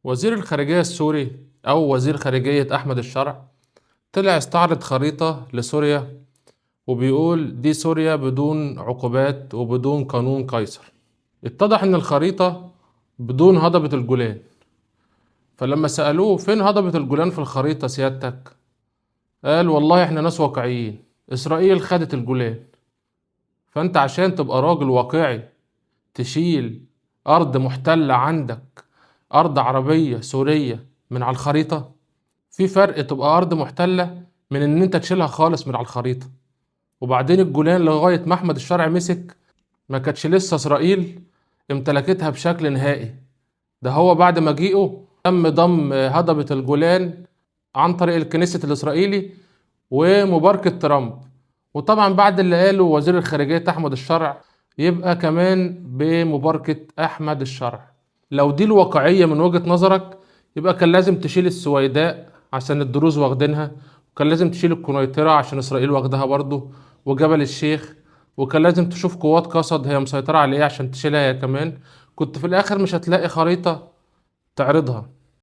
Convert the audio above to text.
وزير الخارجية السوري أو وزير خارجية أحمد الشرع طلع استعرض خريطة لسوريا، وبيقول دي سوريا بدون عقوبات وبدون قانون قيصر. اتضح إن الخريطة بدون هضبة الجولان. فلما سألوه فين هضبة الجولان في الخريطة سيادتك، قال والله احنا ناس واقعيين، إسرائيل خدت الجولان. فأنت عشان تبقى راجل واقعي تشيل أرض محتلة عندك، أرض عربية سورية، من على الخريطة؟ في فرق تبقى أرض محتلة من إن أنت تشيلها خالص من على الخريطة. وبعدين الجولان لغاية ما أحمد الشرع مسك ما كانتش لسه إسرائيل امتلكتها بشكل نهائي. ده هو بعد مجيئه تم ضم هضبة الجولان عن طريق الكنيست الإسرائيلي ومباركة ترامب. وطبعا بعد اللي قاله وزير الخارجية أحمد الشرع يبقى كمان بمباركة أحمد الشرع. لو دي الواقعية من وجهة نظرك يبقى كان لازم تشيل السويداء عشان الدروز واخدينها، وكان لازم تشيل القنيطرة عشان إسرائيل واخدها برضو، وجبل الشيخ، وكان لازم تشوف قوات قصد هي مسيطرة على ايه عشان تشيلها هي كمان. كنت في الآخر مش هتلاقي خريطة تعرضها.